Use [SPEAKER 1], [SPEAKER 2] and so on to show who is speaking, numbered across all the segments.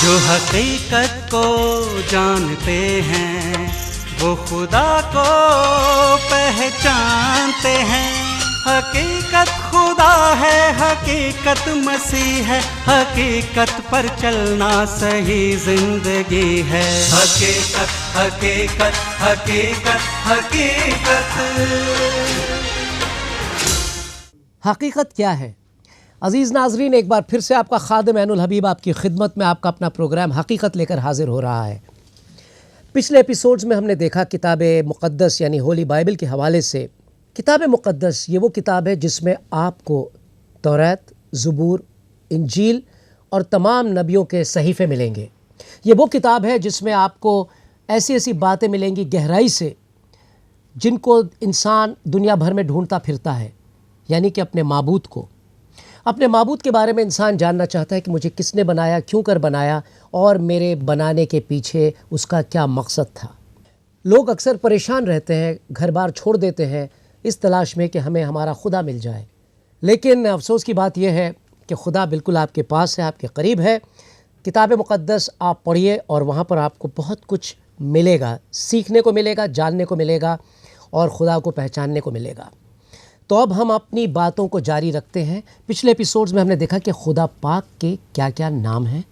[SPEAKER 1] जो हकीकत को जानते हैं वो खुदा को पहचानते हैं। हकीकत खुदा है, हकीकत मसीह है, हकीकत पर चलना सही जिंदगी है। हकीकत हकीकत हकीकत हकीकत।
[SPEAKER 2] हकीकत क्या है? अज़ीज़ नाज़रीन, एक बार फिर से आपका खादिम ऐनुल हबीब आपकी खिदमत में आपका अपना प्रोग्राम हकीकत लेकर हाजिर हो रहा है। पिछले एपिसोड्स में हमने देखा किताब मुक़द्दस यानी होली बाइबल के हवाले से। किताब मुक़द्दस ये वो किताब है जिसमें आपको तौरात, ज़बूर, इंजील और तमाम नबियों के सहीफ़े मिलेंगे। ये वो किताब है जिसमें आपको ऐसी ऐसी बातें मिलेंगी गहराई से जिनको इंसान दुनिया भर में ढूंढता फिरता है, यानी कि अपने माबूद को। अपने माबूद के बारे में इंसान जानना चाहता है कि मुझे किसने बनाया, क्यों कर बनाया और मेरे बनाने के पीछे उसका क्या मकसद था। लोग अक्सर परेशान रहते हैं, घर बार छोड़ देते हैं इस तलाश में कि हमें हमारा खुदा मिल जाए। लेकिन अफसोस की बात यह है कि खुदा बिल्कुल आपके पास है, आपके करीब है। किताब मुक़द्दस आप पढ़िए और वहाँ पर आपको बहुत कुछ मिलेगा, सीखने को मिलेगा, जानने को मिलेगा और खुदा को पहचानने को मिलेगा। तो अब हम अपनी बातों को जारी रखते हैं। पिछले एपिसोड्स में हमने देखा कि खुदा पाक के क्या क्या नाम हैं,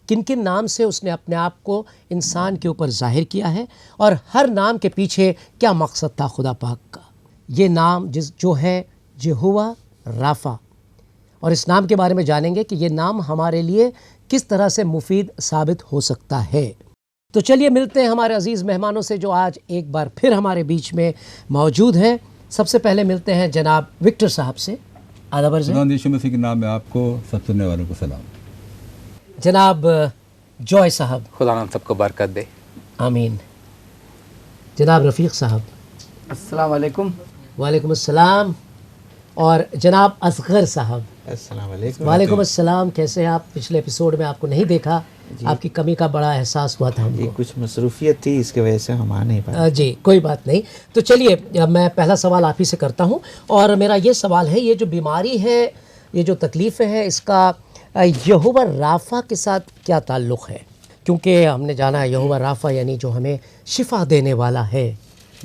[SPEAKER 2] किन किन नाम से उसने अपने आप को इंसान के ऊपर जाहिर किया है और हर नाम के पीछे क्या मकसद था खुदा पाक का। ये नाम जो है यहोवा राफा, और इस नाम के बारे में जानेंगे कि ये नाम हमारे लिए किस तरह से मुफीद साबित हो सकता है। तो चलिए मिलते हैं हमारे अजीज़ मेहमानों से जो आज एक बार फिर हमारे बीच में मौजूद हैं। सबसे पहले मिलते हैं जनाब विक्टर साहब से। आदाब अर्ज़ है।
[SPEAKER 3] यीशु मसीह के नाम में आपको सब सुनने वालों को सलाम।
[SPEAKER 2] जनाब जॉय साहब।
[SPEAKER 4] खुदा हम सबको बरकत दे,
[SPEAKER 2] आमीन। जनाब रफ़ीक साहब।
[SPEAKER 5] अस्सलाम वालेकुम।
[SPEAKER 2] वालेकुम अस्सलाम। और जनाब असगर साहब।
[SPEAKER 5] अस्सलाम वालेकुम।
[SPEAKER 2] वालेकुम अस्सलाम। कैसे हैं आप? पिछले एपिसोड में आपको नहीं देखा, आपकी कमी का बड़ा एहसास हुआ था हमको।
[SPEAKER 5] कुछ मसरूफियत थी, इसके वजह से हम आ नहीं पाए।
[SPEAKER 2] जी कोई बात नहीं। तो चलिए मैं पहला सवाल आप ही से करता हूँ और मेरा ये सवाल है, ये जो बीमारी है, ये जो तकलीफ़ें हैं, इसका यहोवा राफा के साथ क्या ताल्लुक़ है? क्योंकि हमने जाना है यहोवा राफा यानी जो हमें शिफा देने वाला है।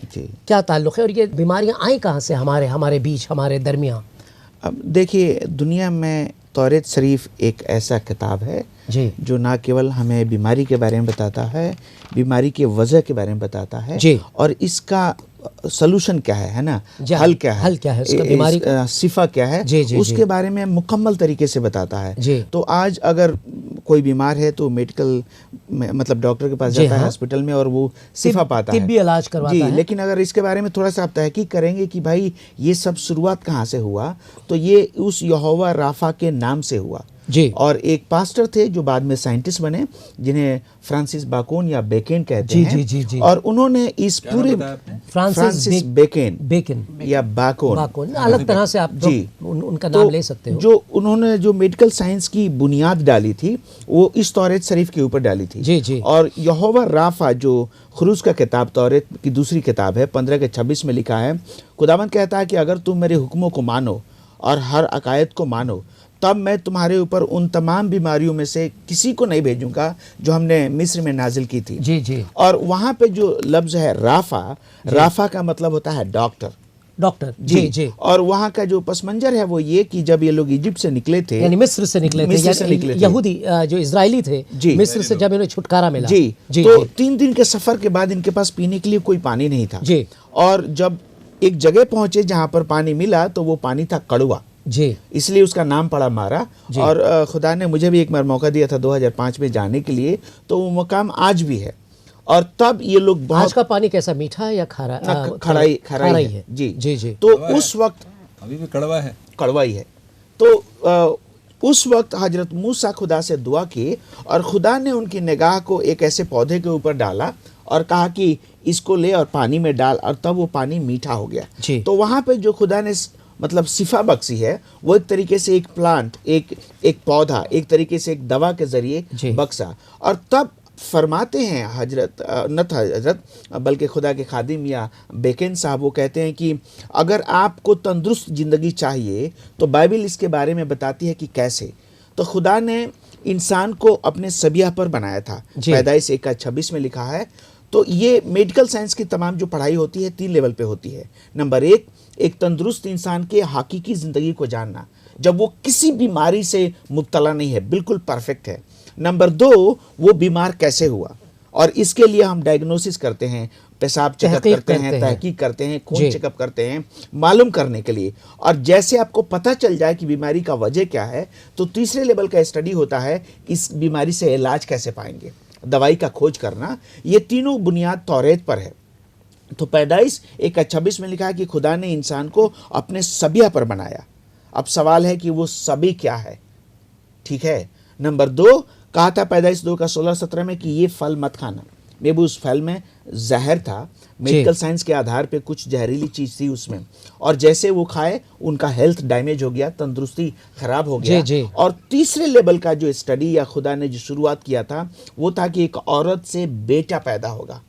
[SPEAKER 5] जी,
[SPEAKER 2] क्या ताल्लुक़ है और ये बीमारियाँ आई कहाँ से हमारे बीच, हमारे दरमियाँ?
[SPEAKER 5] अब देखिए, दुनिया में तौरात शरीफ एक ऐसा किताब है
[SPEAKER 2] जी,
[SPEAKER 5] जो ना केवल हमें बीमारी के बारे में बताता है, बीमारी के वजह के बारे में बताता है
[SPEAKER 2] जी,
[SPEAKER 5] और इसका सलूशन क्या है ना, हल क्या है
[SPEAKER 2] उसका बीमारी का
[SPEAKER 5] सिफा क्या है,
[SPEAKER 2] जी, जी,
[SPEAKER 5] उसके बारे में मुकम्मल तरीके से बताता है
[SPEAKER 2] जी।
[SPEAKER 5] तो आज अगर कोई बीमार है तो मेडिकल मतलब डॉक्टर के पास जाता है, हॉस्पिटल में, और वो सिफा पाता है,
[SPEAKER 2] तिब्बी इलाज करवाता है।
[SPEAKER 5] लेकिन अगर इसके बारे में थोड़ा सा आप तहकीक करेंगे कि भाई ये सब शुरुआत कहाँ से हुआ, तो ये उस यहोवा राफा के नाम से हुआ
[SPEAKER 2] जी।
[SPEAKER 5] और एक पास्टर थे जो बाद में साइंटिस्ट बने, जिन्हें फ्रांसिस बाकोन या बेकेन कहते हैं।
[SPEAKER 2] जी, जी, जी।
[SPEAKER 5] और उन्होंने इस पूरे फ्रांसिस बेकेन या बाकोन
[SPEAKER 2] अलग तरह से आप
[SPEAKER 5] जी
[SPEAKER 2] उनका नाम ले सकते हो।
[SPEAKER 5] जो उन्होंने जो मेडिकल साइंस की बुनियाद डाली थी वो इस तौरात शरीफ के ऊपर डाली थी।
[SPEAKER 2] जी, जी।
[SPEAKER 5] और यहोवा राफा जो खुरूज का किताब, तौरात की दूसरी किताब है, 15:26 में लिखा है, खुदावंद कहता है कि अगर तुम मेरे हुक्मों को मानो और हर अकायद को मानो तब मैं तुम्हारे ऊपर उन तमाम बीमारियों में से किसी को नहीं भेजूंगा जो हमने मिस्र में नाजिल की थी।
[SPEAKER 2] जी, जी।
[SPEAKER 5] और वहाँ पे जो लफ्ज़ है राफा का मतलब होता है डॉक्टर।
[SPEAKER 2] जी, जी।
[SPEAKER 5] और वहाँ का जो पस मंजर है वो ये कि जब ये लोग इजिप्ट से निकले थे,
[SPEAKER 2] यानी मिस्र से निकले थे, यहूदी जो इजरायली थे, मिस्र से जब इन्हें छुटकारा मिला
[SPEAKER 5] जी, तो 3 दिन के सफर के बाद इनके पास पीने के लिए कोई पानी नहीं था
[SPEAKER 2] जी।
[SPEAKER 5] और जब एक जगह पहुंचे जहाँ पर पानी मिला तो वो पानी था कड़वा
[SPEAKER 2] जी,
[SPEAKER 5] इसलिए उसका नाम पड़ा मारा। और खुदा ने मुझे भी एक बार मौका दिया था 2005 में जाने के लिए, तो वो मकाम आज भी है। और तब ये लोग बहुत,
[SPEAKER 2] आज का पानी कैसा, मीठा है या खारा?
[SPEAKER 5] खराई है। जी,
[SPEAKER 2] जी, जी।
[SPEAKER 5] तो उस वक्त
[SPEAKER 3] अभी भी कड़वा ही है।
[SPEAKER 5] तो उस वक्त हजरत मूसा खुदा से दुआ की और खुदा ने उनकी निगाह को एक ऐसे पौधे के ऊपर डाला और कहा कि इसको ले और पानी में डाल, और तब वो पानी मीठा हो गया। तो वहाँ पे जो खुदा ने मतलब सिफा बख्शी है वो एक तरीके से एक प्लांट, एक पौधा, एक तरीके से एक दवा के जरिए बख्शा। और तब फरमाते हैं हजरत बल्कि खुदा के खादिम या बेकेन साहब, वो कहते हैं कि अगर आपको तंदुरुस्त ज़िंदगी चाहिए तो बाइबल इसके बारे में बताती है कि कैसे। तो खुदा ने इंसान को अपने सबिया पर बनाया था।
[SPEAKER 2] जी।
[SPEAKER 5] पैदाइश 1:26 में लिखा है। तो ये मेडिकल साइंस की तमाम जो पढ़ाई होती है 3 लेवल पे होती है। नंबर 1, एक तंदुरुस्त इंसान के हकीकी ज़िंदगी को जानना, जब वो किसी बीमारी से मुब्तला नहीं है, बिल्कुल परफेक्ट है। नंबर 2, वो बीमार कैसे हुआ, और इसके लिए हम डायग्नोसिस करते हैं, पेशाब चेकअप करते हैं, तहकीक करते हैं, खून चेकअप करते हैं, मालूम करने के लिए। और जैसे आपको पता चल जाए कि बीमारी का वजह क्या है, तो तीसरे लेवल का स्टडी होता है, इस बीमारी से इलाज कैसे पाएंगे, दवाई का खोज करना। ये तीनों बुनियाद तौरेत पर है। तो पैदाइश 1:26 में लिखा है कि खुदा ने इंसान को अपने सबिया पर बनाया। अब सवाल है कि वो सभी क्या है, ठीक है। नंबर 2, कहा था पैदाइश 2:16-17 में कि ये फल मत खाना। मे भी उस फल में जहर था, मेडिकल साइंस के आधार पे कुछ जहरीली चीज थी उसमें, और जैसे वो खाए उनका हेल्थ डैमेज हो गया, तंदुरुस्ती खराब हो गया।
[SPEAKER 2] जी।
[SPEAKER 5] और तीसरे लेवल का जो स्टडी या खुदा ने जो शुरुआत किया था, वो था कि एक औरत से बेटा पैदा होगा।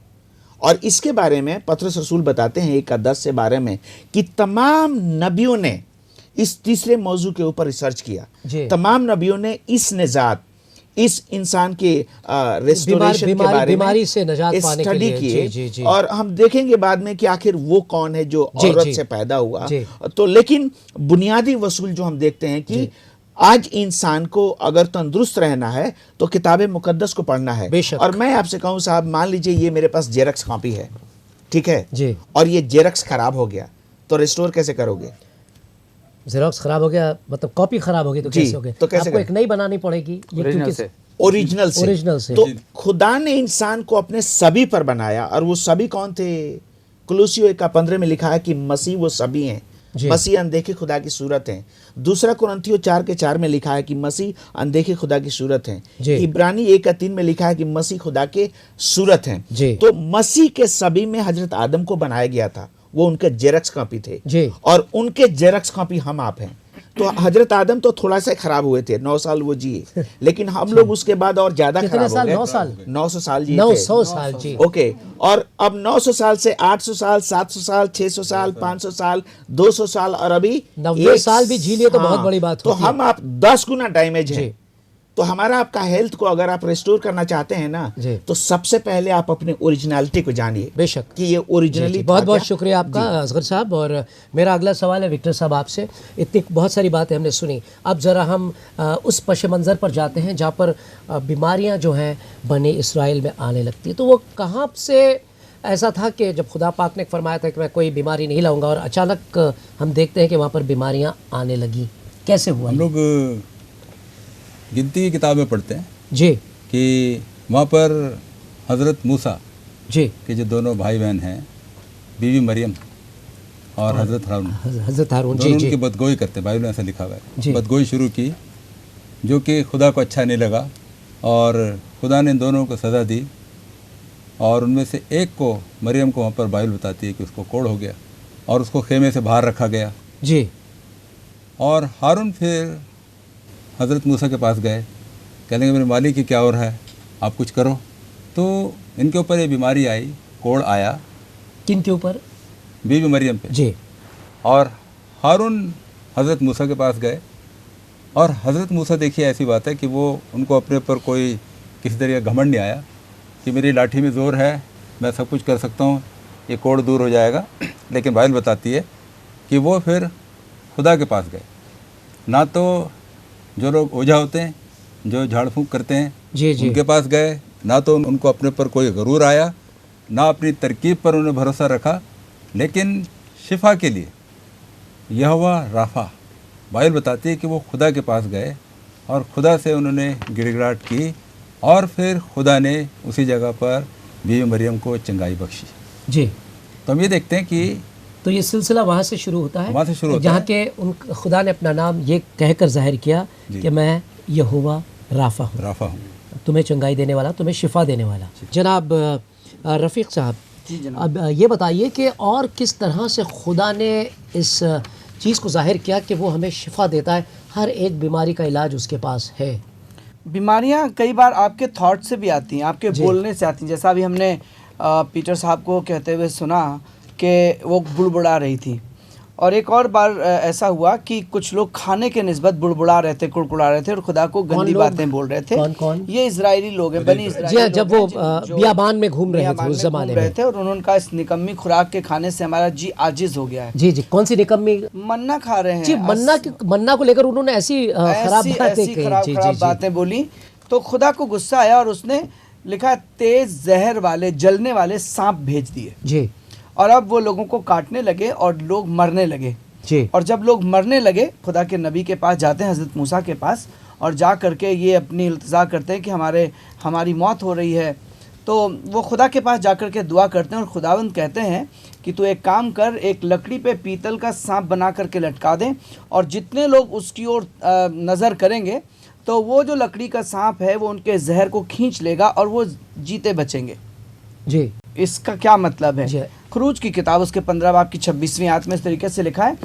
[SPEAKER 5] और इसके बारे में पतरस रसूल बताते हैं 1:10 से 12 में कि तमाम नबियों ने इस तीसरे मौजू के ऊपर रिसर्च किया। तमाम नबियों ने इस निजात, इस इंसान के रेस्टोरेशन के बारे
[SPEAKER 2] बीमारी से निजात पाने के लिए
[SPEAKER 5] स्टडी किए। और हम देखेंगे बाद में कि आखिर वो कौन है जो औरत से पैदा हुआ। तो लेकिन बुनियादी वसूल जो हम देखते हैं कि आज इंसान को अगर तंदुरुस्त रहना है तो किताब मुकद्दस को पढ़ना है। और मैं आपसे कहूं साहब, मान लीजिए ये मेरे पास जेरक्स कॉपी है, ठीक है
[SPEAKER 2] जी,
[SPEAKER 5] और ये जेरक्स खराब हो गया, तो रिस्टोर कैसे करोगे?
[SPEAKER 2] जेरॉक्स खराब हो गया मतलब कॉपी खराब हो गई तो कैसे होगी?
[SPEAKER 5] तो कैसे
[SPEAKER 2] आपको एक नई बनानी पड़ेगी
[SPEAKER 5] ओरिजिनल से। तो खुदा ने इंसान को अपने सभी पर बनाया, और वो सभी कौन थे? कुलूसियों 1:15 में लिखा है कि मसीह वो सभी हैं। मसीह अनदेखे खुदा की सूरत हैं। दूसरा कुरिन्थियों 4:4 में लिखा है कि मसीह अनदेखे खुदा की सूरत हैं। इब्रानी 1:3 में लिखा है कि मसीह खुदा के सूरत हैं। तो मसीह के सभी में हजरत आदम को बनाया गया था, वो उनके जेरक्स कॉपी थे, और उनके जेरक्स कॉपी हम आप हैं। तो हजरत आदम तो थोड़ा सा खराब हुए थे, 9 साल वो जिए, लेकिन हम लोग उसके बाद और ज्यादा खराब हो गए। 900 साल जिए।
[SPEAKER 2] 900 साल जी।
[SPEAKER 5] ओके, और अब 900 साल से 800 साल, 700 साल, 600 साल, 500 साल, 200 साल, और अभी
[SPEAKER 2] 90 साल भी जी लिए तो बहुत बड़ी बात
[SPEAKER 5] होती है। तो हम आप 10 गुना डैमेज हैं। तो हमारा आपका हेल्थ को अगर आप रिस्टोर करना चाहते हैं ना, तो सबसे पहले आप अपने ओरिजिनलिटी को जानिए,
[SPEAKER 2] बेशक
[SPEAKER 5] कि ये ओरिजिनली।
[SPEAKER 2] बहुत बहुत शुक्रिया आपका असगर साहब। और मेरा अगला सवाल है विक्टर साहब आपसे। इतनी बहुत सारी बातें हमने सुनी, अब ज़रा हम उस पश मंज़र पर जाते हैं जहाँ पर बीमारियाँ जो हैं बनी इसराइल में आने लगती है। तो वो कहाँ से ऐसा था कि जब खुदा पाक ने फरमाया था कि मैं कोई बीमारी नहीं लाऊंगा, और अचानक हम देखते हैं कि वहाँ पर बीमारियाँ आने लगी, कैसे हुआ?
[SPEAKER 3] हम लोग गिनती की किताब में पढ़ते हैं
[SPEAKER 2] जी
[SPEAKER 3] कि वहाँ पर हज़रत मूसा
[SPEAKER 2] जी
[SPEAKER 3] के जो दोनों भाई बहन हैं, बीवी मरियम और हज़रत हारून
[SPEAKER 2] जी
[SPEAKER 3] उनकी बदगोई करते, बाइबल में ऐसा लिखा हुआ है। बदगोई शुरू की, जो कि खुदा को अच्छा नहीं लगा, और खुदा ने दोनों को सज़ा दी, और उनमें से एक को, मरियम को, वहाँ पर बाइबल बताती है कि उसको कोढ़ हो गया और उसको खेमे से बाहर रखा गया
[SPEAKER 2] जी।
[SPEAKER 3] और हारून फिर हज़रत मूसा के पास गए, कहेंगे मेरे मालिक की क्या हो रहा है, आप कुछ करो। तो इनके ऊपर ये बीमारी आई, कोढ़ आया।
[SPEAKER 2] किन के ऊपर?
[SPEAKER 3] बीवी मरियम पे
[SPEAKER 2] जी।
[SPEAKER 3] और हारून हज़रत मूसा के पास गए, और हज़रत मूसा, देखिए ऐसी बात है कि वो, उनको अपने ऊपर कोई किसी तरह का घमंड नहीं आया कि मेरी लाठी में ज़ोर है, मैं सब कुछ कर सकता हूँ, ये कोढ़ दूर हो जाएगा। लेकिन बाइबल बताती है कि वो फिर खुदा के पास गए। ना तो जो लोग ओझा होते हैं, जो झाड़ फूंक करते हैं, उनके पास गए, ना तो उनको अपने पर कोई गरूर आया, ना अपनी तरकीब पर उन्हें भरोसा रखा, लेकिन शिफा के लिए यहोवा राफा, बाइबल बताती है कि वो खुदा के पास गए और खुदा से उन्होंने गिड़गिड़ाहट की, और फिर खुदा ने उसी जगह पर बीवी मरियम को चंगाई बख्शी।
[SPEAKER 2] जी।
[SPEAKER 3] तो हम ये देखते हैं कि
[SPEAKER 2] तो ये सिलसिला वहाँ से शुरू होता है,
[SPEAKER 3] वहाँ से शुरू होता
[SPEAKER 2] जहाँ के उन खुदा ने अपना नाम ये कहकर जाहिर किया कि मैं यहोवा राफा हूँ, तुम्हें चंगाई देने वाला, तुम्हें शिफा देने वाला। जनाब रफ़ीक साहब, अब ये बताइए कि और किस तरह से खुदा ने इस चीज़ को जाहिर किया कि वो हमें शिफा देता है, हर एक बीमारी का इलाज उसके पास है।
[SPEAKER 4] बीमारियाँ कई बार आपके थॉट से भी आती हैं, आपके बोलने से आती हैं। जैसा अभी हमने पीटर साहब को कहते हुए सुना कि वो बुड़बुड़ा रही थी, और एक और बार ऐसा हुआ कि कुछ लोग खाने के निस्बत बुड़बुड़ा रहे थे, कुड़कुड़ा रहे थे और खुदा को गंदी बातें बोल रहे थे।
[SPEAKER 2] कौन?
[SPEAKER 4] ये इजरायली लोग हैं, बनी इजराइल।
[SPEAKER 2] जी हाँ, जब वो बियाबान में घूम रहे थे उस जमाने में
[SPEAKER 4] थे और उन्होंने कहा इस निकम्मी खुराक के खाने से हमारा जी आजिज हो गया है।
[SPEAKER 2] जी जी, कौन सी निकम्मी?
[SPEAKER 4] मन्ना खा रहे हैं
[SPEAKER 2] जी, मन्ना को लेकर उन्होंने ऐसी खराब
[SPEAKER 4] बातें बोली तो खुदा को गुस्सा आया और उसने लिखा तेज जहर वाले जलने वाले सांप भेज दिए
[SPEAKER 2] जी।
[SPEAKER 4] और अब वो लोगों को काटने लगे और लोग मरने लगे
[SPEAKER 2] जी।
[SPEAKER 4] और जब लोग मरने लगे खुदा के नबी के पास जाते हैं, हज़रत मूसा के पास, और जा करके ये अपनी इल्तिजा करते हैं कि हमारी मौत हो रही है। तो वो खुदा के पास जा कर के दुआ करते हैं और खुदावंद कहते हैं कि तू एक काम कर, एक लकड़ी पे पीतल का सांप बना करके लटका दें और जितने लोग उसकी ओर नज़र करेंगे तो वो जो लकड़ी का सांप है वो उनके जहर को खींच लेगा और वो जीते बचेंगे।
[SPEAKER 2] जी।
[SPEAKER 4] इसका क्या मतलब है? खुरूज की किताब उसके 15 बाब की 26वीं आयत में इस तरीके से लिखा है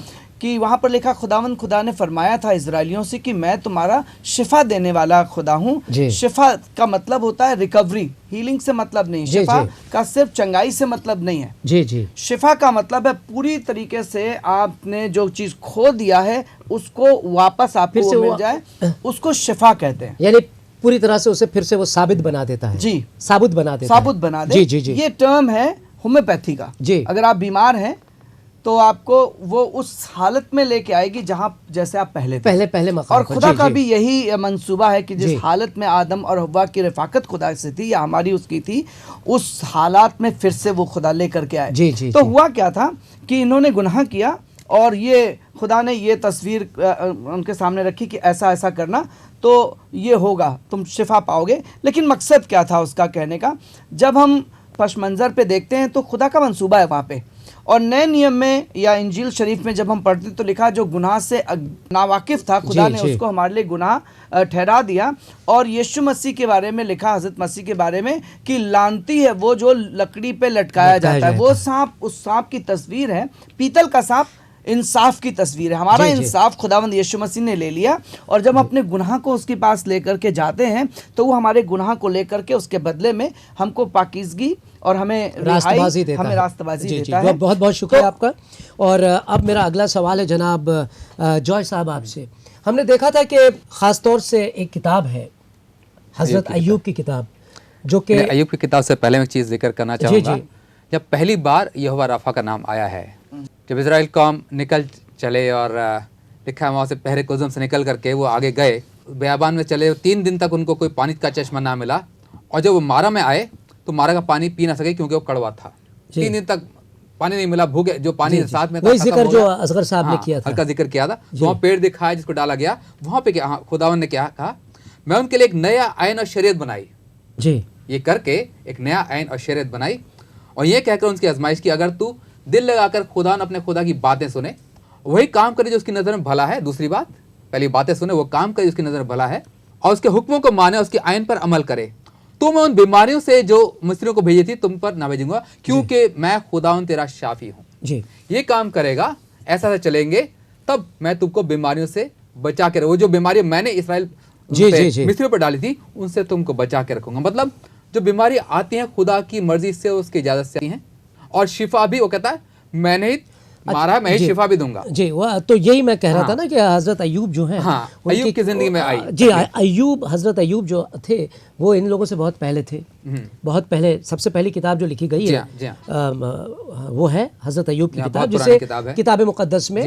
[SPEAKER 4] कि वहाँ पर लिखा खुदावंद खुदा ने फरमाया था इजराइलियों से कि मैं तुम्हारा शिफा देने वाला खुदा हूँ। शिफा का मतलब होता है रिकवरी, हीलिंग से मतलब नहीं। शिफा का सिर्फ चंगाई से मतलब नहीं है।
[SPEAKER 2] जी जी।
[SPEAKER 4] शिफा का मतलब है पूरी तरीके से आपने जो चीज खो दिया है उसको वापस आपको मिल जाए, उसको शिफा कहते हैं।
[SPEAKER 2] यानी पूरी तरह से उसे फिर से वो साबित बना देता है। जी, साबुत बना देता है।
[SPEAKER 4] साबुत बना दे।
[SPEAKER 2] जी जी जी।
[SPEAKER 4] ये टर्म है होम्योपैथी का। जी। अगर आप बीमार हैं तो आपको वो उस हालत में लेके आएगी जहां जैसे आप पहले मकाम। और खुदा का भी यही मंसूबा है कि जिस हालत में आदम और हव्वा की रफाकत खुदा से थी या हमारी उसकी थी, उस हालात में फिर से वो खुदा लेकर के आए। जी जी। तो हुआ क्या था कि इन्होंने गुनाह किया और ये खुदा ने ये तस्वीर उनके सामने रखी कि ऐसा ऐसा करना तो ये होगा, तुम शिफा पाओगे। लेकिन मकसद क्या था उसका कहने का? जब हम पश मंज़र पे देखते हैं तो खुदा का मंसूबा है वहाँ पे। और नए नियम में या इंजील शरीफ में जब हम पढ़ते तो लिखा जो गुनाह से नावाकिफ़ था खुदा ने उसको हमारे लिए गुनाह ठहरा दिया। और यीशु मसीह के बारे में लिखा, हज़रत मसीह के बारे में, कि लानती है वो जो लकड़ी पे लटकाया जाता है। वो सांप, उस सांप की तस्वीर है, पीतल का सांप इंसाफ की तस्वीर है। हमारा इंसाफ खुदावंद यीशु मसीह ने ले लिया और जब अपने गुनाह को उसके पास लेकर के जाते हैं तो वो हमारे गुनाह को लेकर के उसके बदले में हमको पाकीज़गी और हमें रास्तबाजी देता है।
[SPEAKER 2] बहुत बहुत शुक्रिया आपका। और अब मेरा अगला सवाल है जनाब जॉय साहब आपसे। हमने देखा था कि ख़ास तौर से एक किताब है हज़रत अय्यूब की किताब, जो कि
[SPEAKER 6] अय्यूब की किताब से पहले मैं एक चीज़ जिक्र करना चाहूँगा। जब पहली बार यहोवा राफा का नाम आया है, जब इजराइल कौम निकल चले और लिखा है वहाँ से पहरे कुज़म से निकल करके वो आगे गए, बियाबान में चले, 3 दिन तक उनको कोई पानी का चश्मा ना मिला। और जब वो मारा में आए तो मारा का पानी पी ना सके क्योंकि वो कड़वा था। 3 दिन तक पानी नहीं मिला, भूखे, जो पानी साथ में था,
[SPEAKER 2] वही जिक्र जो असगर साहब ने किया था,
[SPEAKER 6] हल्का जिक्र किया था। वहाँ पेड़ दिखाया जिसको डाला गया, वहाँ पे क्या खुदावन ने क्या कहा, मैं उनके लिए एक नया आयन और शरीयत बनाई। जी, ये करके एक नया आयन और शरीयत बनाई और ये कहकर उनकी आजमाइश की, अगर तू दिल लगाकर खुदा न अपने खुदा की बातें सुने, वही काम करे जो उसकी नज़र में भला है। दूसरी बात, पहली बातें सुने, वो काम करे उसकी नज़र में भला है और उसके हुक्मों को माने, उसके आयन पर अमल करे, तो मैं उन बीमारियों से जो मिस्रियों को भेजी थी तुम पर ना भेजूंगा, क्योंकि मैं खुदावन तेरा शाफी हूँ। जी, ये काम करेगा, ऐसा चलेंगे, तब मैं तुमको बीमारियों से बचा के, वो जो बीमारी मैंने इसराइल मिस्रियों पर डाली थी उनसे तुमको बचा के रखूंगा। मतलब जो बीमारी आती है खुदा की मर्जी से, उसकी इजाजत से आती हैं। और शिफा भी वो कहता है मैंने ही मारा, मैं ही शिफा भी दूंगा।
[SPEAKER 2] जी, वह तो यही मैं कह रहा था ना कि हजरत अय्यूब जो हैं,
[SPEAKER 6] अय्यूब की जिंदगी में आई।
[SPEAKER 2] जी, अय्यूब, हजरत अय्यूब जो थे वो इन लोगों से बहुत पहले थे। बहुत पहले, सबसे पहली किताब जो लिखी गई है वो है हजरत अय्यूब की किताब, जिसे किताब मुक़द्दस में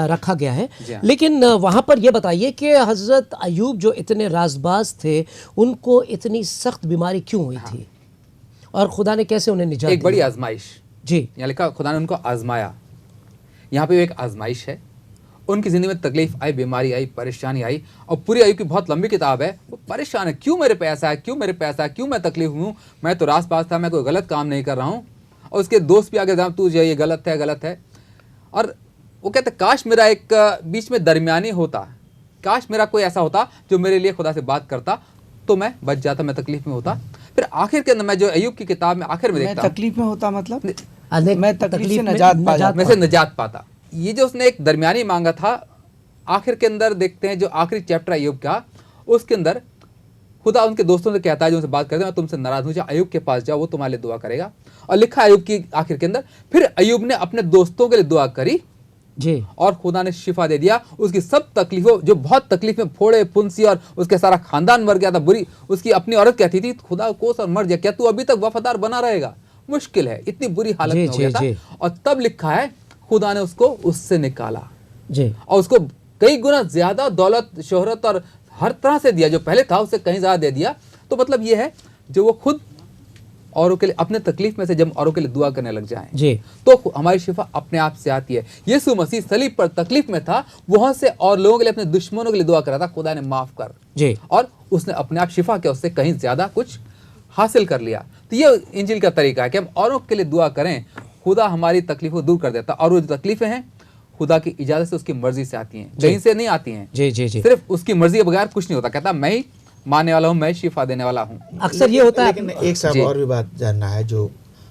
[SPEAKER 2] रखा गया है। लेकिन वहाँ पर यह बताइए कि हजरत अय्यूब जो इतने राजबाज थे, उनको इतनी सख्त बीमारी क्यों हुई थी और खुदा ने कैसे उन्हें निजात दी?
[SPEAKER 6] एक बड़ी आजमाइश।
[SPEAKER 2] जी,
[SPEAKER 6] यहाँ लिखा खुदा ने उनको आजमाया। यहाँ पे एक आजमाइश है, उनकी ज़िंदगी में तकलीफ आई, बीमारी आई, परेशानी आई, और पूरी अय्यूब की बहुत लंबी किताब है। वो परेशान है, क्यों मेरे पे ऐसा है, क्यों मेरे पे ऐसा है, क्यों मैं तकलीफ हूँ, मैं तो रास पास था, मैं कोई गलत काम नहीं कर रहा हूँ। और उसके दोस्त भी आगे जा, तू जो ये गलत है, गलत है। और वो कहते काश मेरा एक बीच में दरमियानी होता, काश मेरा कोई ऐसा होता जो मेरे लिए खुदा से बात करता, तो मैं बच जाता, मैं तकलीफ में होता। फिर आखिर के अंदर मैं जो अय्यूब की किताब में आखिर में देखता,
[SPEAKER 4] तकलीफ में होता मतलब
[SPEAKER 2] मैं
[SPEAKER 4] तकलीफ से
[SPEAKER 6] नजात पाता। ये जो उसने एक दरमियानी मांगा था, आखिर के अंदर देखते हैं जो आखिरी चैप्टर अय्यूब का, उसके अंदर खुदा उनके दोस्तों से कहता है जो उनसे बात करते हैं, मैं तुमसे नाराज हूँ, अय्यूब के पास जाओ, वो तुम्हारे लिए दुआ करेगा। और लिखा अय्यूब की आखिर के अंदर, फिर अय्यूब ने अपने दोस्तों के लिए दुआ करी
[SPEAKER 2] जी,
[SPEAKER 6] और खुदा ने शिफा दे दिया। उसकी सब तकलीफों, जो बहुत तकलीफ में फोड़े फुंसी और उसके सारा खानदान मर गया था, बुरी उसकी अपनी औरत कहती थी खुदा कोस और मर गया, क्या तू अभी तक वफादार बना रहेगा? मुश्किल है, इतनी बुरी हालत में हो गया था। और तब लिखा है खुदा ने उसको उससे निकाला
[SPEAKER 2] जी,
[SPEAKER 6] और उसको कई गुना ज्यादा दौलत, शोहरत और हर तरह से दिया, जो पहले था उससे कहीं ज्यादा दे दिया। तो मतलब ये है, जो वो खुद औरों के लिए अपने तकलीफ में से जब औरों के लिए दुआ करने लग जाएं
[SPEAKER 2] जी,
[SPEAKER 6] तो हमारी शिफा अपने आप से आती है। यीशु मसीह सलीब पर तकलीफ में था, वहां से और लोगों के लिए, अपने दुश्मनों के लिए दुआ कर रहा था, खुदा ने माफ कर
[SPEAKER 2] जी,
[SPEAKER 6] और उसने अपने आप शिफा किया, उससे कहीं ज्यादा कुछ हासिल कर लिया। तो ये इंजिल का तरीका है कि हम औरों के लिए दुआ करें, खुदा हमारी तकलीफों दूर कर देता। और वो जो तकलीफें हैं खुदा की इजाजत से, उसकी मर्जी से आती हैं, कहीं से नहीं आती हैं।
[SPEAKER 2] जी, जी, जी,
[SPEAKER 6] सिर्फ उसकी मर्जी के बगैर कुछ नहीं होता। कहता मैं ही मानने वाला हूँ, मैं शिफा देने वाला हूँ।
[SPEAKER 2] अक्सर ये होता है।
[SPEAKER 5] लेकिन एक साहब और भी बात जानना है, जो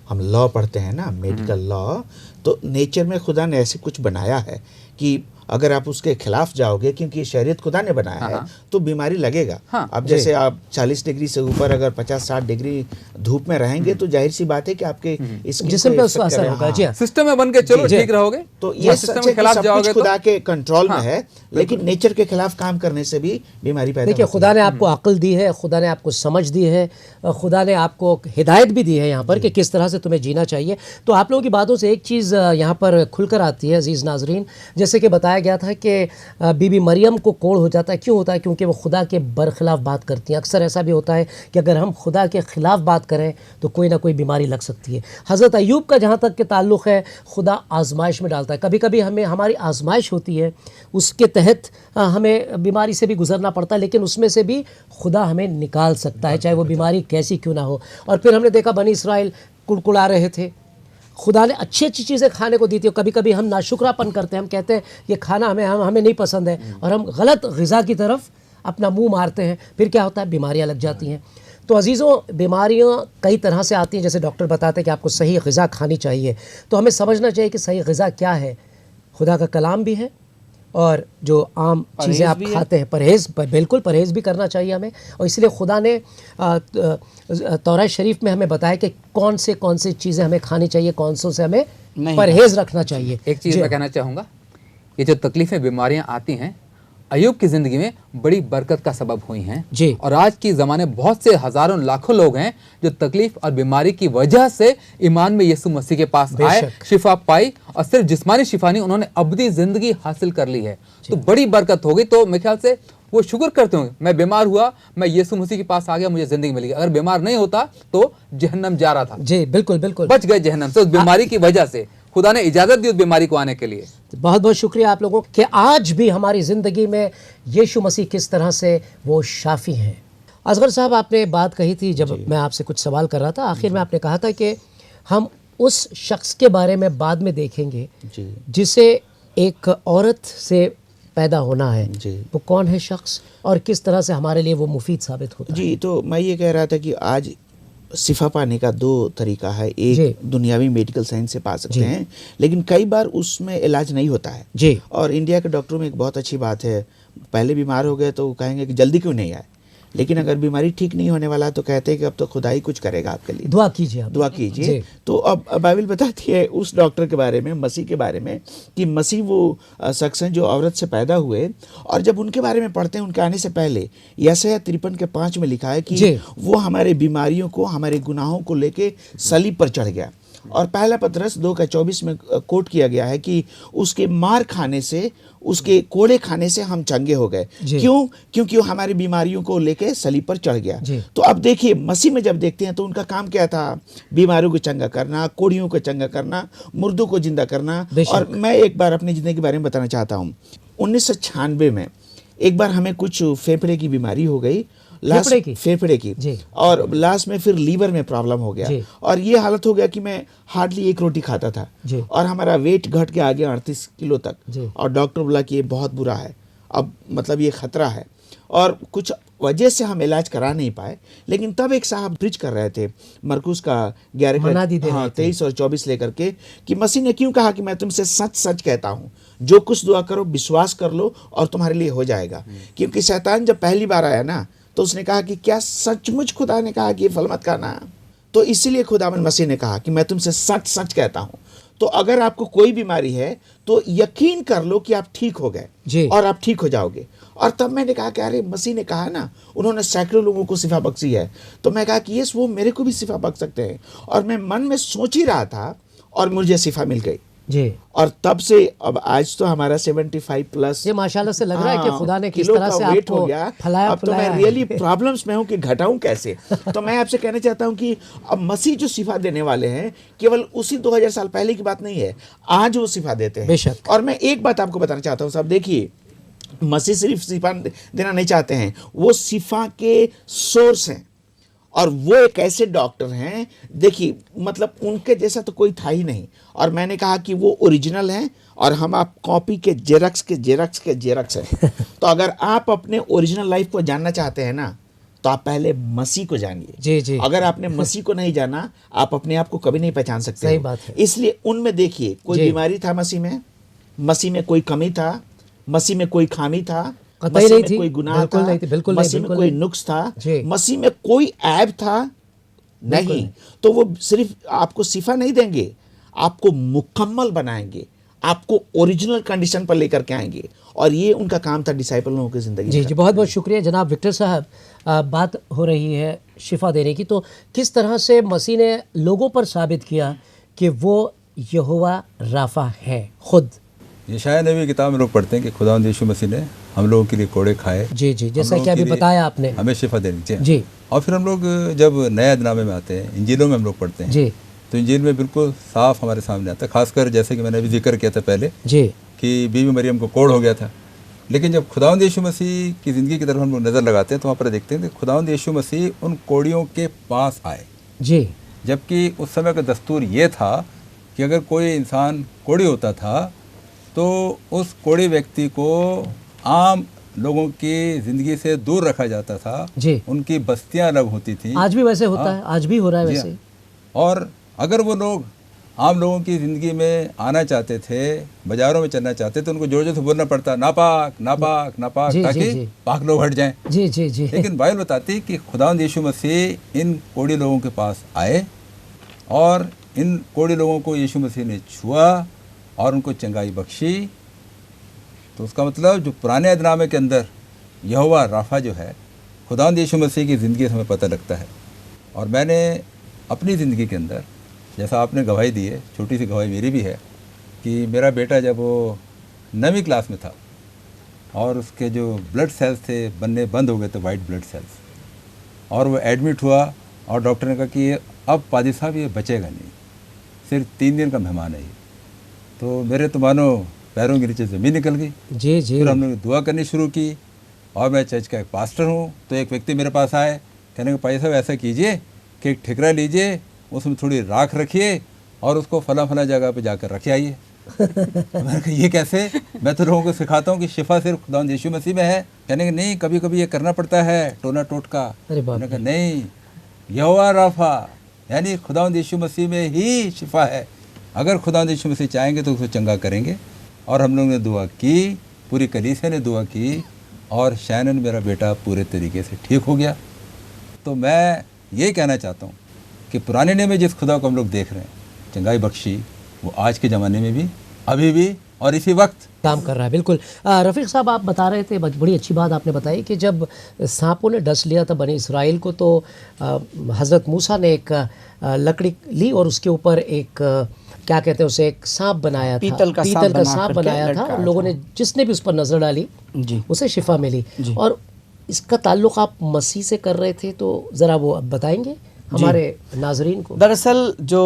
[SPEAKER 5] हम लॉ पढ़ते हैं ना, मेडिकल लॉ, तो नेचर में खुदा ने ऐसे कुछ बनाया है कि अगर आप उसके खिलाफ जाओगे, क्योंकि शरीयत खुदा ने बनाया है, तो बीमारी लगेगा। अब जैसे आप 40 डिग्री से ऊपर अगर 50-60 डिग्री धूप में रहेंगे तो जाहिर सी बात है कि आपके
[SPEAKER 2] जिस्म पे उसका असर होगा। जी,
[SPEAKER 6] सिस्टम में बन के चलो ठीक रहोगे,
[SPEAKER 5] तो ये सिस्टम के खिलाफ जाओगे तो खुदा के कंट्रोल में है, लेकिन नेचर के खिलाफ काम करने से भी बीमारी पैदा होती है।
[SPEAKER 2] देखिए, खुदा ने आपको अक्ल दी है, खुदा ने आपको समझ दी है, खुदा ने आपको हिदायत भी दी है यहाँ पर कि किस तरह से तुम्हें जीना चाहिए। तो आप लोगों की बातों से एक चीज़ यहाँ पर खुलकर आती है अजीज़ नाजरीन, जैसे कि बताया गया था कि बीबी मरियम को कोढ़ हो जाता है। क्यों होता है? क्योंकि वो खुदा के बरखिलाफ़ बात करती हैं। अक्सर ऐसा भी होता है कि अगर हम खुदा के ख़िलाफ़ बात करें तो कोई ना कोई बीमारी लग सकती है। हज़रत अय्यूब का जहाँ तक के ताल्लुक़ है, खुदा आजमाइश में डालता है। कभी कभी हमें हमारी आजमाइश होती है, उसके तहत हमें बीमारी से भी गुजरना पड़ता है, लेकिन उसमें से भी खुदा हमें निकाल सकता है, चाहे वो बीमारी कैसी क्यों ना हो। और फिर हमने देखा बनी इसराइल कुड़कुड़ा रहे थे, खुदा ने अच्छी अच्छी चीज़ें खाने को दी थी। कभी कभी हम नाशुक्रापन करते हैं, हम कहते हैं ये खाना हमें नहीं पसंद है, और हम गलत ग़िज़ा की तरफ अपना मुंह मारते हैं। फिर क्या होता है? बीमारियां लग जाती हैं। तो अजीज़ों, बीमारियां कई तरह से आती हैं। जैसे डॉक्टर बताते हैं कि आपको सही ग़िज़ा खानी चाहिए, तो हमें समझना चाहिए कि सही ग़िज़ा क्या है। खुदा का कलाम भी है, और जो आम चीज़ें आप खाते हैं, बिल्कुल परहेज़ भी करना चाहिए हमें। और इसलिए खुदा ने तौरात शरीफ में हमें बताया कि कौन से चीज़ें हमें खानी चाहिए, कौन से हमें परहेज़ रखना चाहिए।
[SPEAKER 6] एक चीज़ मैं कहना चाहूँगा, ये जो तकलीफ़ें, बीमारियाँ आती हैं, अय्यूब की ज़िंदगी में बड़ी बरकत का सबब हुई हैं
[SPEAKER 2] जी।
[SPEAKER 6] और आज की ज़माने बहुत से हज़ारों लाखों लोग हैं जो तकलीफ और बीमारी की वजह से ईमान में यीशु मसीह के पास आए, शिफा पाई, और सिर्फ जिस्मानी शिफा नहीं, उन्होंने अबदी ज़िंदगी हासिल कर ली है। तो बड़ी बरकत हो गई। तो मेरे ख्याल से वो शुक्र करते होंगे, मैं बीमार हुआ, मैं यीशु मसीह के पास आ गया, मुझे ज़िंदगी मिल गई। अगर बीमार नहीं होता तो जहन्नम जा रहा था।
[SPEAKER 2] जी, बिल्कुल बिल्कुल,
[SPEAKER 6] बच गए जहन्नम से। उस बीमारी की वजह से खुदा ने इजाज़त दी उस बीमारी को आने के लिए।
[SPEAKER 2] बहुत बहुत शुक्रिया आप लोगों कि आज भी हमारी ज़िंदगी में यीशु मसीह किस तरह से वो शाफ़ी हैं। असगर साहब, आपने बात कही थी जब मैं आपसे कुछ सवाल कर रहा था, आखिर में आपने कहा था कि हम उस शख्स के बारे में बाद में देखेंगे जिसे एक औरत से पैदा होना है। वो कौन है शख्स और किस तरह से हमारे लिए वो मुफीद साबित होता है?
[SPEAKER 5] जी, तो मैं ये कह रहा था कि आज शिफा पाने का दो तरीका है। एक दुनियावी मेडिकल साइंस से पा सकते हैं, लेकिन कई बार उसमें इलाज नहीं होता है
[SPEAKER 2] जी।
[SPEAKER 5] और इंडिया के डॉक्टरों में एक बहुत अच्छी बात है, पहले बीमार हो गए तो कहेंगे कि जल्दी क्यों नहीं आए, लेकिन अगर बीमारी ठीक नहीं होने वाला तो कहते हैं कि अब तो खुदा ही कुछ करेगा आपके लिए,
[SPEAKER 2] दुआ कीजिए,
[SPEAKER 5] दुआ कीजिए। तो अब बाइबल बताती है उस डॉक्टर के बारे में, मसीह के बारे में, कि मसीह वो शख्स हैं जो औरत से पैदा हुए, और जब उनके बारे में पढ़ते हैं उनके आने से पहले यशायाह 53:5 में लिखा है कि वो हमारे बीमारियों को, हमारे गुनाहों को लेके सलीब पर चढ़ गया। और पहला पतरस 2:24 में कोट किया गया है कि उसके मार खाने से, उसके कोड़े खाने से हम चंगे हो गए। क्यों? क्योंकि वो हमारी बीमारियों को लेके सलीब पर चढ़ गया। तो अब देखिए, मसीह में जब देखते हैं तो उनका काम क्या था? बीमारियों को चंगा करना, कोड़ियों को चंगा करना, मुर्दों को जिंदा करना। और मैं एक बार अपनी जिंदगी के बारे में बताना चाहता हूँ। 1996 में एक बार हमें कुछ फेफड़े की बीमारी हो गई, फेफड़े की, और लास्ट में फिर लीवर में प्रॉब्लम हो गया, और ये हालत हो गया कि मैं हार्डली एक रोटी खाता था, और हमारा वेट घट के आ गया 38 किलो तक, और डॉक्टर बोला कि ये बहुत बुरा है, अब मतलब ये खतरा है, और कुछ वजह से हम इलाज करा नहीं पाए। लेकिन तब एक साहब प्रीच कर रहे थे, मरकुस का 11:23 और 24 लेकर के, कि मसीह ने क्यों कहा कि मैं तुमसे सच सच कहता हूँ, जो कुछ दुआ करो विश्वास कर लो और तुम्हारे लिए हो जाएगा। क्योंकि शैतान जब पहली बार आया ना, तो उसने कहा कि क्या सचमुच खुदा ने कहा कि ये फल मत खाना? तो इसीलिए खुदावंद मसीह ने कहा कि मैं तुमसे सच सच कहता हूँ। तो अगर आपको कोई बीमारी है तो यकीन कर लो कि आप ठीक हो गए और आप ठीक हो जाओगे। और तब मैंने कहा कि अरे मसीह ने कहा ना, उन्होंने सैकड़ों लोगों को शिफा बख्शी है, तो मैं कहा कि यस, वो मेरे को भी शिफा बख्श सकते हैं। और मैं मन में सोच ही रहा था और मुझे शिफा मिल गई जी। और तब से अब आज तो हमारा 75 प्लस,
[SPEAKER 2] ये माशाल्लाह से लग रहा है कि खुदा ने किस तरह से आपको फलाया
[SPEAKER 5] अब तो मैं रियली प्रॉब्लम्स में हूँ कि घटाऊं कैसे। तो मैं आपसे कहना चाहता हूँ कि अब मसीह जो शिफा देने वाले हैं केवल उसी 2000 साल पहले की बात नहीं है, आज वो शिफा देते हैं बेशक। और मैं एक बात आपको बताना चाहता हूँ साहब, देखिए मसीह सिर्फ शिफा देना नहीं चाहते हैं, वो शिफा के सोर्स हैं और वो एक ऐसे डॉक्टर हैं, देखिए मतलब उनके जैसा तो कोई था ही नहीं। और मैंने कहा कि वो ओरिजिनल हैं और हम आप कॉपी के जेरक्स हैं। तो अगर आप अपने ओरिजिनल लाइफ को जानना चाहते हैं ना, तो आप पहले मसीह को जानिए जी जी। अगर आपने मसीह को नहीं जाना, आप अपने आप को कभी नहीं पहचान सकते।
[SPEAKER 2] सही बात है।
[SPEAKER 5] इसलिए उनमें देखिए कोई बीमारी था मसीह में कोई कमी था, मसीह में कोई खामी था, मसीह में कोई गुनाह था, मसीह में कोई नुक्स था, मसीह में कोई ऐब था नहीं। तो वो सिर्फ आपको शिफा नहीं देंगे, आपको मुकम्मल बनाएंगे, आपको ओरिजिनल कंडीशन पर लेकर के आएंगे। और ये उनका काम था डिसाइपल लोगों की जिंदगी।
[SPEAKER 2] जी जी, बहुत बहुत शुक्रिया जनाब विक्टर साहब। बात हो रही है शिफा देने की, तो किस तरह से मसीह ने लोगों पर साबित किया कि वो यहोवा राफा है खुद।
[SPEAKER 3] यशायाह नबी की किताब में लोग पढ़ते हैं कि खुदावंद यीशु मसीह ने हम लोगों के लिए कोड़े खाए।
[SPEAKER 2] जी जी, जैसा कि अभी बताया आपने,
[SPEAKER 3] हमें शिफा देनी चाहिए जी। और फिर हम लोग जब नए अहदनामे में आते हैं, इंजीलों में हम लोग पढ़ते हैं जी, तो इंजील में बिल्कुल साफ हमारे सामने आता है, खासकर जैसे कि मैंने अभी जिक्र किया था पहले जी कि बीवी मरियम को कोढ़ हो गया था। लेकिन जब खुदावंद यीशु मसीह की ज़िंदगी की तरफ हम लोग नज़र लगाते हैं तो वहाँ पर देखते हैं कि खुदावंद यीशु मसीह उन कोड़ियों के पास आए जी। जबकि उस समय का दस्तूर ये था कि अगर कोई इंसान कोढ़ी होता था तो उस कोढ़े व्यक्ति को आम लोगों की ज़िंदगी से दूर रखा जाता था जी। उनकी बस्तियां अलग होती थी।
[SPEAKER 2] आज भी वैसे होता है, आज भी हो रहा है वैसे।
[SPEAKER 3] और अगर वो लोग आम लोगों की ज़िंदगी में आना चाहते थे, बाज़ारों में चलना चाहते तो उनको जोर जोर से बोलना पड़ता, नापाक नापाक नापाक, ताकि पाक लोग हट जाएं।
[SPEAKER 2] जी जी जी।
[SPEAKER 3] लेकिन बाइबल बताती कि खुदावंद यीशु मसीह इन कोढ़ी लोगों के पास आए और इन कोढ़ी लोगों को यीशु मसीह ने छुआ और उनको चंगाई बख्शी। तो उसका मतलब जो पुराने अहदनामे के अंदर यहोवा राफा जो है, खुदावंद यीशु मसीह की ज़िंदगी से हमें पता लगता है। और मैंने अपनी ज़िंदगी के अंदर, जैसा आपने गवाही दी है, छोटी सी गवाही मेरी भी है कि मेरा बेटा जब वो 9वीं क्लास में था और उसके जो ब्लड सेल्स थे बनने बंद हो गए थे, वाइट ब्लड सेल्स, और वो एडमिट हुआ और डॉक्टर ने कहा कि अब पादी साहब ये बचेगा नहीं, सिर्फ 3 दिन का मेहमान है। तो मेरे तो मानो पैरों के नीचे ज़मीन निकल गई जी जी। फिर हमने दुआ करनी शुरू की और मैं चर्च का एक पास्टर हूँ। तो एक व्यक्ति मेरे पास आए, कहने के भाई साहब ऐसा कीजिए कि एक ठिकरा लीजिए, उसमें थोड़ी राख रखिए और उसको फला जगह पे जाकर रखे आइए। मैंने कहा ये कैसे? मैं तो लोगों को सिखाता हूँ कि शिफा सिर्फ खुदावंद यीशु मसीह में है। कहने के नहीं, कभी कभी ये करना पड़ता है, टोना टोटका। मैंने कहा नहीं, यहोवा राफा यानी खुदावंद यीशु मसीह में ही शिफा है। अगर खुदावंद यीशु मसीह चाहेंगे तो उसको चंगा करेंगे। और हम लोगों ने दुआ की, पूरी कलीसिया ने दुआ की और शैनन मेरा बेटा पूरे तरीके से ठीक हो गया। तो मैं ये कहना चाहता हूँ कि पुराने नियम में जिस खुदा को हम लोग देख रहे हैं, चंगाई बख्शी, वो आज के ज़माने में भी, अभी भी और इसी वक्त
[SPEAKER 2] काम कर रहा है। बिल्कुल रफ़ीक साहब, आप बता रहे थे, बड़ी अच्छी बात आपने बताई कि जब सांपों ने डस लिया था बनी इसराइल को, तो हज़रत मूसा ने एक लकड़ी ली और उसके ऊपर एक क्या कहते हैं उसे, एक सांप बनाया था, पीतल का सांप बनाया था। और लोगों ने, जिसने भी उस पर नज़र डाली जी, उसे शिफा मिली। और इसका ताल्लुक़ आप मसीह से कर रहे थे, तो ज़रा वो अब बताएंगे हमारे नाजरीन को।
[SPEAKER 4] दरअसल जो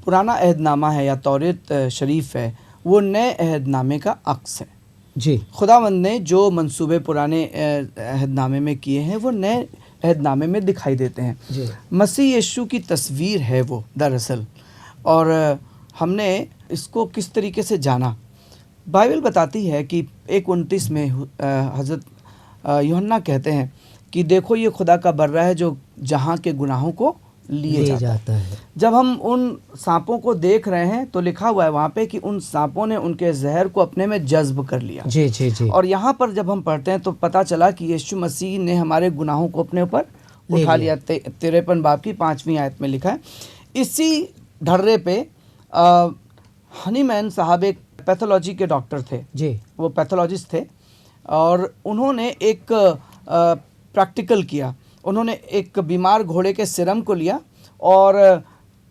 [SPEAKER 4] पुराना अहदनामा है या तौरात शरीफ है, वो नए अहदनामे का अक्स है जी। खुदावंद ने जो मंसूबे पुराने अहदनामे में किए हैं वो नए अहदनामे में दिखाई देते हैं जी। मसीह यीशु की तस्वीर है वो दरअसल। और हमने इसको किस तरीके से जाना, बाइबल बताती है कि 1:29 में हज़रत यूहन्ना कहते हैं कि देखो ये खुदा का बर्रा है जो जहाँ के गुनाहों को लिए जाता है। जब हम उन सांपों को देख रहे हैं तो लिखा हुआ है वहाँ पे कि उन सांपों ने उनके जहर को अपने में जज्ब कर लिया जी जी जी। और यहाँ पर जब हम पढ़ते हैं तो पता चला कि यीशु मसीह ने हमारे गुनाहों को अपने ऊपर उठा लिया। 53 बाब की 5वीं आयत में लिखा है। इसी ढर्रे पे हनीमैन साहब एक पैथोलॉजी के डॉक्टर थे
[SPEAKER 2] जी,
[SPEAKER 4] वो पैथोलॉजिस्ट थे और उन्होंने एक प्रैक्टिकल किया। उन्होंने एक बीमार घोड़े के सीरम को लिया और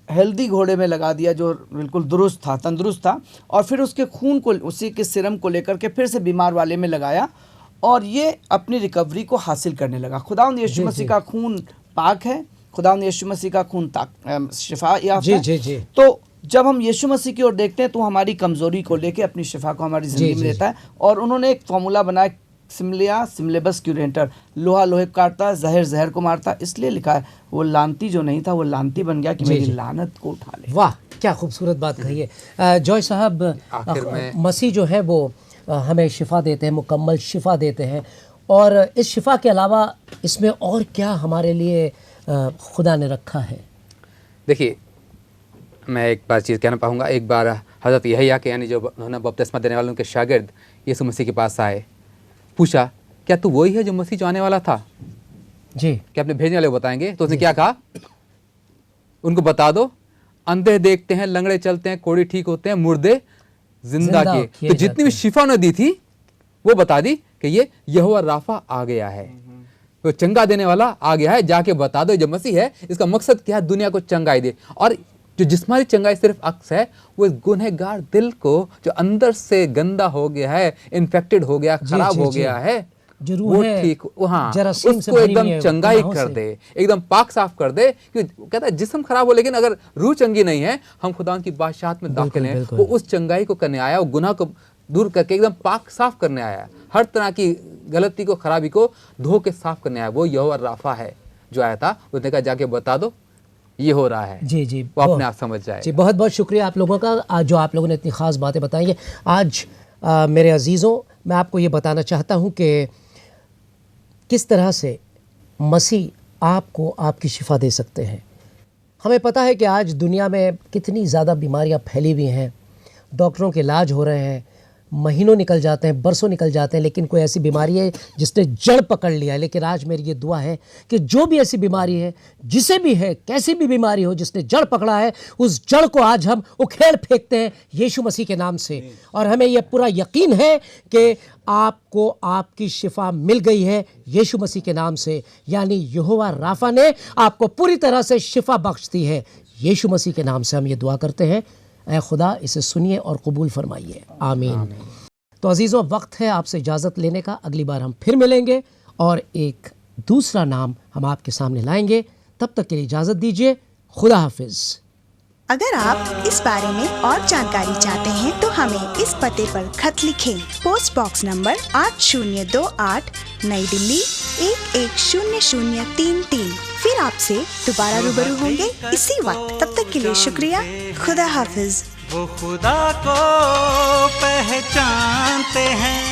[SPEAKER 4] हेल्दी घोड़े में लगा दिया जो बिल्कुल दुरुस्त था, तंदुरुस्त था, और फिर उसके खून को, उसी के सीरम को लेकर के फिर से बीमार वाले में लगाया और ये अपनी रिकवरी को हासिल करने लगा। खुदावंद यीशु मसीह का खून पाक है, खुदावंद यीशु मसीह का खून शिफा याफ्ता है। तो जब हम यीशु मसीह की ओर देखते हैं तो हमारी कमजोरी को लेके अपनी शिफा को हमारी जिंदगी में देता है। और उन्होंने एक फॉर्मूला बनाया, सिमलिया सिमलेबस क्यूरेंटर, लोहा लोहे को काटता, जहर जहर को मारता, इसलिए लिखा है वो लानती जो नहीं था वो लानती बन गया कि मेरी लानत को उठा ले।
[SPEAKER 2] वाह, क्या खूबसूरत बात कही है जॉय साहब। मसीह जो है वो हमें शिफा देते हैं, मुकम्मल शिफा देते हैं, और इस शिफा के अलावा इसमें और क्या हमारे लिए खुदा ने रखा है?
[SPEAKER 6] देखिए, मैं एक बार चीज़ कहना पाऊँगा। एक बार हज़रत यहया के, यानी जो उन्होंने बपतिस्मा देने वाले उनके शागिर्द यीशु मसीह के पास आए, पूछा क्या तू वही है जो मसीह जो आने वाला था?
[SPEAKER 2] जी,
[SPEAKER 6] क्या अपने भेजने वाले बताएंगे? तो उसने क्या कहा, उनको बता दो, अंधे देखते हैं, लंगड़े चलते हैं, कोढ़ी ठीक होते हैं, मुर्दे जिंदा किए। तो जितनी भी शिफा उन्हें दी थी वो बता दी कि ये यहोवा राफा आ गया है, तो चंगा देने वाला आ गया है, जाके बता दो। जब मसीह है इसका मकसद क्या है? दुनिया को चंगाई दे। और जो जिस्मानी चंगाई सिर्फ अक्स है, वो इस गुनहगार दिल को जो अंदर से गंदा हो गया है, इन्फेक्टेड हो गया, खराब हो गया है, वो ठीक, हाँ, उसको एकदम चंगाई कर दे, एकदम पाक साफ कर दे। क्योंकि कहता है जिस्म खराब हो लेकिन अगर रूह चंगी नहीं है, हम खुदा की बादशाहत में दाखिल हैं। वो उस चंगाई को करने आया, वो गुनाह को दूर करके एकदम पाक साफ करने आया, हर तरह की गलती को, खराबी को धो के साफ करने आया। वो यहोवा राफा है जो आया था। उसने कहा जाके बता दो ये हो रहा है।
[SPEAKER 2] जी जी,
[SPEAKER 6] वो अपने आप समझ जाए।
[SPEAKER 2] जी, बहुत बहुत शुक्रिया आप लोगों का, आज जो आप लोगों ने इतनी ख़ास बातें बताई हैं। आज मेरे अजीज़ों, मैं आपको ये बताना चाहता हूँ कि किस तरह से मसीह आपको आपकी शिफा दे सकते हैं। हमें पता है कि आज दुनिया में कितनी ज़्यादा बीमारियाँ फैली हुई हैं, डॉक्टरों के इलाज हो रहे हैं, महीनों निकल जाते हैं, बरसों निकल जाते हैं, लेकिन कोई ऐसी बीमारी है जिसने जड़ पकड़ लिया है। लेकिन आज मेरी ये दुआ है कि जो भी ऐसी बीमारी है, जिसे भी है, कैसी भी बीमारी हो, जिसने जड़ पकड़ा है, उस जड़ को आज हम उखेड़ फेंकते हैं यीशु मसीह के नाम से। और हमें यह पूरा यकीन है कि आपको आपकी शिफा मिल गई है यीशु मसीह के नाम से, यानी यहोवा राफा ने आपको पूरी तरह से शिफा बख्श दी है। यीशु मसीह के नाम से हम ये दुआ करते हैं। ऐ खुदा, इसे सुनिए और कबूल फरमाइए, आमीन। तो अजीज़ों, वक्त है आपसे इजाज़त लेने का। अगली बार हम फिर मिलेंगे और एक दूसरा नाम हम आपके सामने लाएंगे। तब तक के लिए इजाज़त दीजिए। खुदा हाफिज़।
[SPEAKER 7] अगर आप इस बारे में और जानकारी चाहते हैं तो हमें इस पते पर खत लिखें। पोस्ट बॉक्स नंबर 8028, नई दिल्ली 110033। फिर आपसे दोबारा रूबरू होंगे इसी वक्त। तब तक के लिए शुक्रिया। खुदा हाफिज।
[SPEAKER 1] वो खुदा को पहचानते हैं,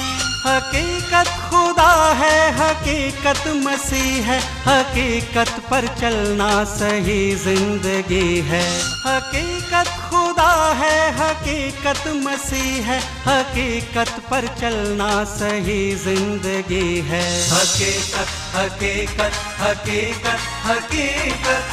[SPEAKER 1] हकीकत खुदा है, हकीकत मसीह है, हकीकत पर चलना सही जिंदगी है। हकीकत खुदा है, हकीकत मसीह है, हकीकत पर चलना सही जिंदगी है। हकीकत हकीकत हकीकत हकीकत।